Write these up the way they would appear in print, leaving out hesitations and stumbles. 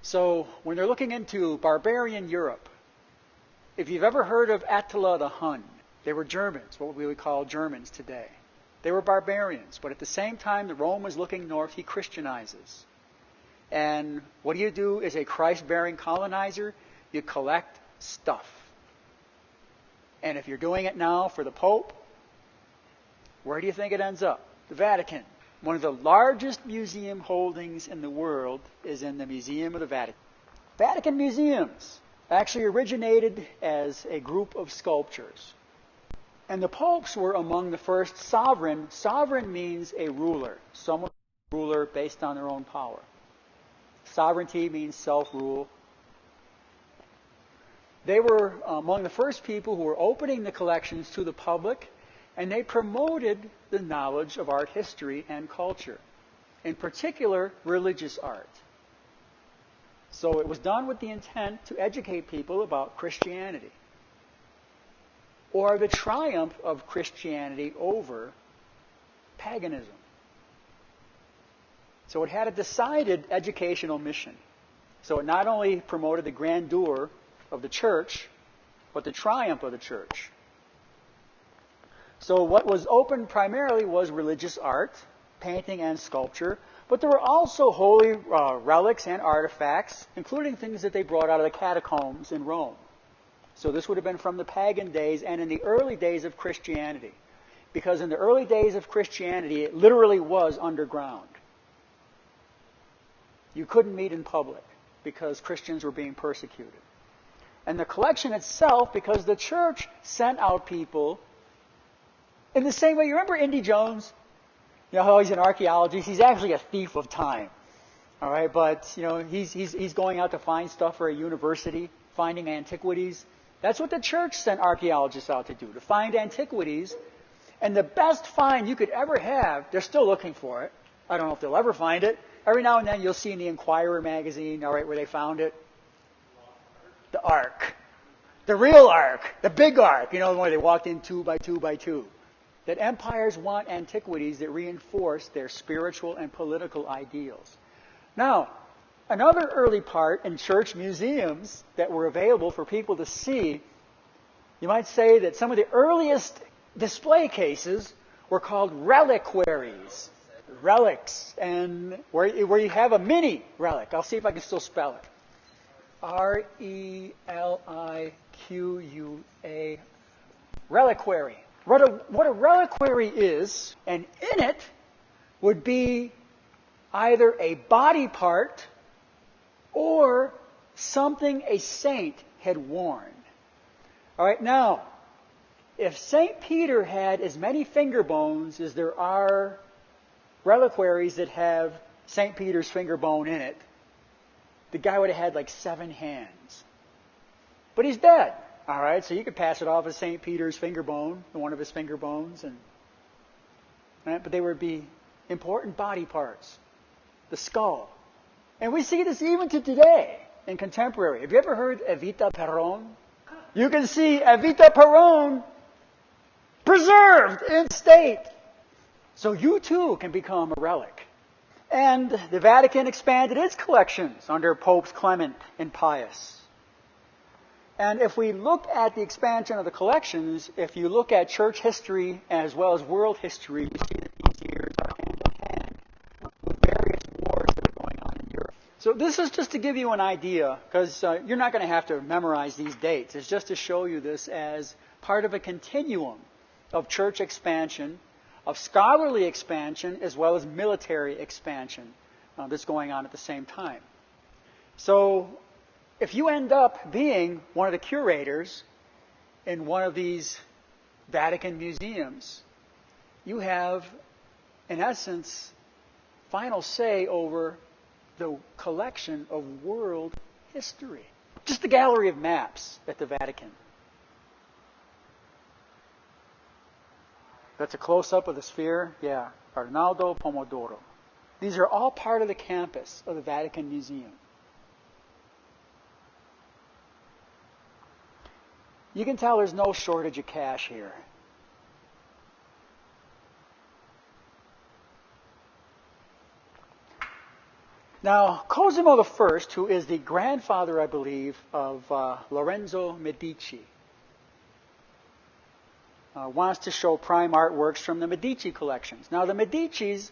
So when they're looking into barbarian Europe, if you've ever heard of Attila the Hun, they were Germans, what we would call Germans today. They were barbarians, but at the same time the Rome was looking north, he Christianizes. And what do you do as a Christ-bearing colonizer? You collect stuff. And if you're doing it now for the Pope, where do you think it ends up? The Vatican. One of the largest museum holdings in the world is in the Museum of the Vatican. Vatican museums actually originated as a group of sculptures. And the popes were among the first sovereign. Sovereign means a ruler, someone ruler based on their own power. Sovereignty means self-rule. They were among the first people who were opening the collections to the public, and they promoted the knowledge of art history and culture, in particular religious art. So it was done with the intent to educate people about Christianity, or the triumph of Christianity over paganism. So it had a decided educational mission. So it not only promoted the grandeur of the church, but the triumph of the church. So what was open primarily was religious art, painting and sculpture, but there were also holy relics and artifacts, including things that they brought out of the catacombs in Rome. So this would have been from the pagan days and in the early days of Christianity. Because in the early days of Christianity, it literally was underground. You couldn't meet in public because Christians were being persecuted. And the collection itself, because the church sent out people in the same way. You remember Indy Jones? You know how he's in archaeology? He's actually a thief of time. All right, but you know he's going out to find stuff for a university, finding antiquities. That's what the church sent archaeologists out to do, to find antiquities. And the best find you could ever have, they're still looking for it. I don't know if they'll ever find it. Every now and then you'll see in the Inquirer magazine, all right, where they found it. The Ark. The real Ark. The big Ark. You know, where they walked in 2 by 2 by 2. That empires want antiquities that reinforce their spiritual and political ideals. Now, another early part in church museums that were available for people to see, you might say that some of the earliest display cases were called reliquaries. Relics, and where you have a mini relic. I'll see if I can still spell it. R-E-L-I-Q-U-A. Reliquary. What a reliquary is, and in it would be either a body part or something a saint had worn. All right, now, if St. Peter had as many finger bones as there are reliquaries that have St. Peter's finger bone in it, the guy would have had like 7 hands. But he's dead. All right, so you could pass it off as St. Peter's finger bone, one of his finger bones, right? But they would be important body parts. The skull. And we see this even to today in contemporary. Have you ever heard Evita Peron? You can see Evita Peron preserved in state. So you too can become a relic. And the Vatican expanded its collections under Popes Clement and Pius. And if we look at the expansion of the collections, if you look at church history as well as world history, you see that these years are hand in hand with various wars that are going on in Europe. So this is just to give you an idea, because you're not going to have to memorize these dates. It's just to show you this as part of a continuum of church expansion, of scholarly expansion, as well as military expansion that's going on at the same time. So if you end up being one of the curators in one of these Vatican museums, you have, in essence, final say over the collection of world history. Just the gallery of maps at the Vatican. That's a close-up of the sphere. Yeah, Arnaldo Pomodoro. These are all part of the campus of the Vatican Museum. You can tell there's no shortage of cash here. Now, Cosimo I, who is the grandfather, I believe, of Lorenzo Medici, wants to show prime artworks from the Medici collections. Now, the Medicis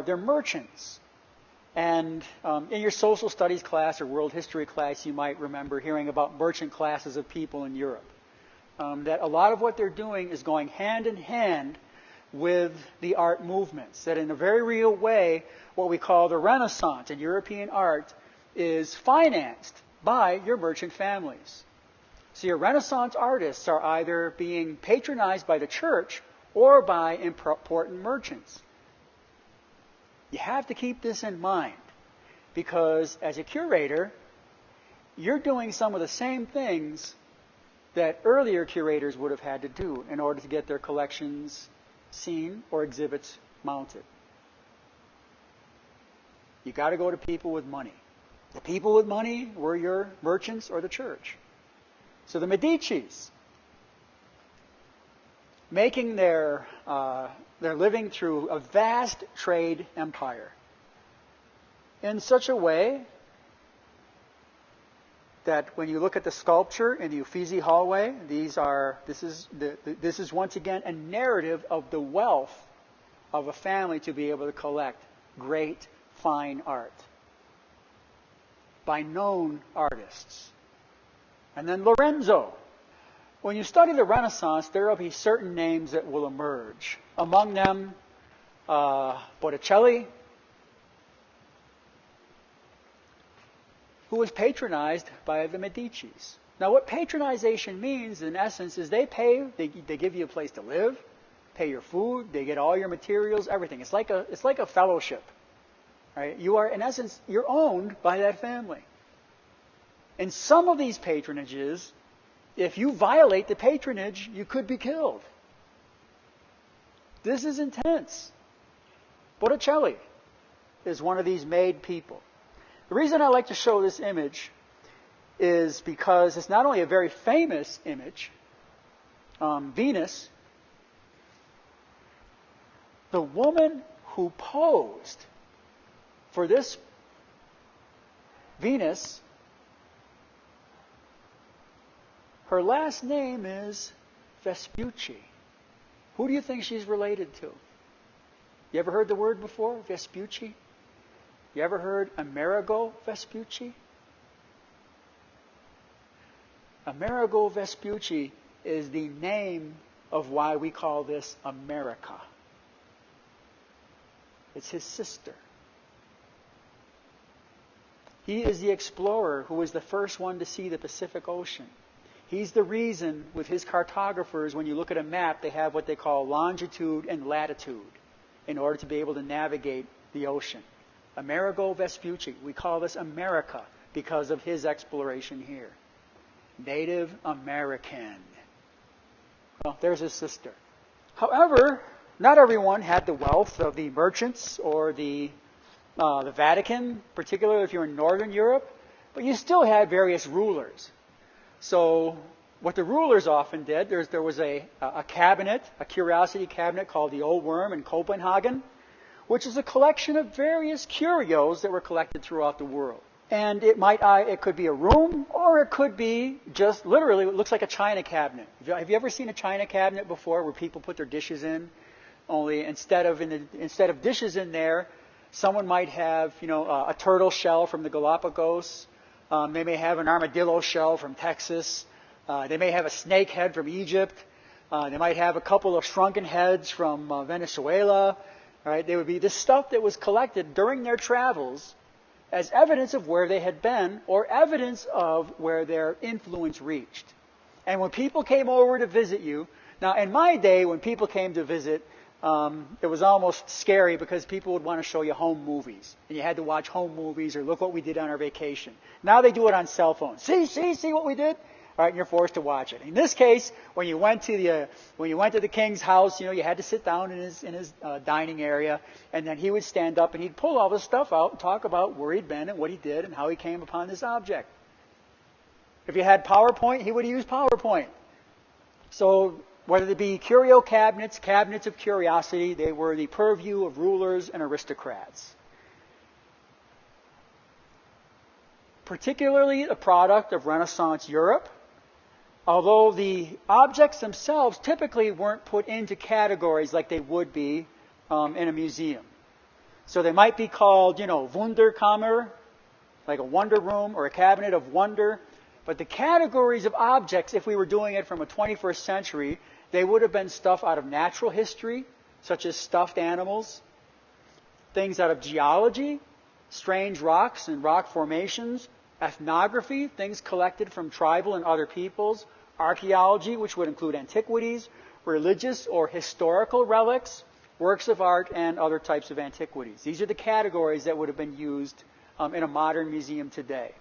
they're merchants. And in your social studies class or world history class, you might remember hearing about merchant classes of people in Europe. That a lot of what they're doing is going hand in hand with the art movements. That in a very real way, what we call the Renaissance in European art is financed by your merchant families. So your Renaissance artists are either being patronized by the church or by important merchants. You have to keep this in mind because as a curator, you're doing some of the same things that earlier curators would have had to do in order to get their collections seen or exhibits mounted. You got to go to people with money. The people with money were your merchants or the church. So the Medicis, making their living through a vast trade empire in such a way that when you look at the sculpture in the Uffizi hallway, this is once again a narrative of the wealth of a family to be able to collect great, fine art by known artists. And then Lorenzo. When you study the Renaissance, there will be certain names that will emerge. Among them, Botticelli, who was patronized by the Medicis. Now, what patronization means, in essence, is they give you a place to live, pay your food, they get all your materials, everything. It's like a fellowship, right? You are, in essence, you're owned by that family. And some of these patronages, if you violate the patronage, you could be killed. This is intense. Botticelli is one of these made people. The reason I like to show this image is because it's not only a very famous image, Venus, the woman who posed for this Venus, her last name is Vespucci. Who do you think she's related to? You ever heard the word before, Vespucci? You ever heard Amerigo Vespucci? Amerigo Vespucci is the name of why we call this America. It's his sister. He is the explorer who was the first one to see the Pacific Ocean. He's the reason, with his cartographers, when you look at a map, they have what they call longitude and latitude in order to be able to navigate the ocean. Amerigo Vespucci. We call this America because of his exploration here. Native American. Well, there's his sister. However, not everyone had the wealth of the merchants or the Vatican, particularly if you're in Northern Europe, but you still had various rulers. So what the rulers often did, there was a cabinet, a curiosity cabinet called the Old Worm in Copenhagen, which is a collection of various curios that were collected throughout the world. And it could be a room, or it could be just literally, it looks like a china cabinet. Have you ever seen a china cabinet before where people put their dishes in? Only instead of dishes in there, someone might have, a turtle shell from the Galapagos. They may have an armadillo shell from Texas. They may have a snake head from Egypt. They might have a couple of shrunken heads from Venezuela. Right? They would be this stuff that was collected during their travels as evidence of where they had been or evidence of where their influence reached. And when people came over to visit you, now in my day when people came to visit, it was almost scary because people would want to show you home movies. And you had to watch home movies or look what we did on our vacation. Now they do it on cell phones. See what we did? All right, and you're forced to watch it. In this case, when you went to the king's house, you had to sit down in his dining area, and then he would stand up and he'd pull all this stuff out and talk about where he'd been and what he did and how he came upon this object. If you had PowerPoint, he would use PowerPoint. So whether they be curio cabinets, cabinets of curiosity, they were the purview of rulers and aristocrats. particularly a product of Renaissance Europe, although the objects themselves typically weren't put into categories like they would be in a museum. So they might be called, Wunderkammer, like a wonder room or a cabinet of wonder. But the categories of objects, if we were doing it from a 21st century, they would have been stuff out of natural history, such as stuffed animals, things out of geology, strange rocks and rock formations, ethnography, things collected from tribal and other peoples, archaeology, which would include antiquities, religious or historical relics, works of art, and other types of antiquities. These are the categories that would have been used in a modern museum today.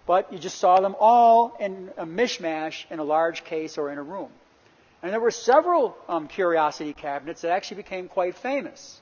But you just saw them all in a mishmash in a large case or in a room. And there were several curiosity cabinets that actually became quite famous.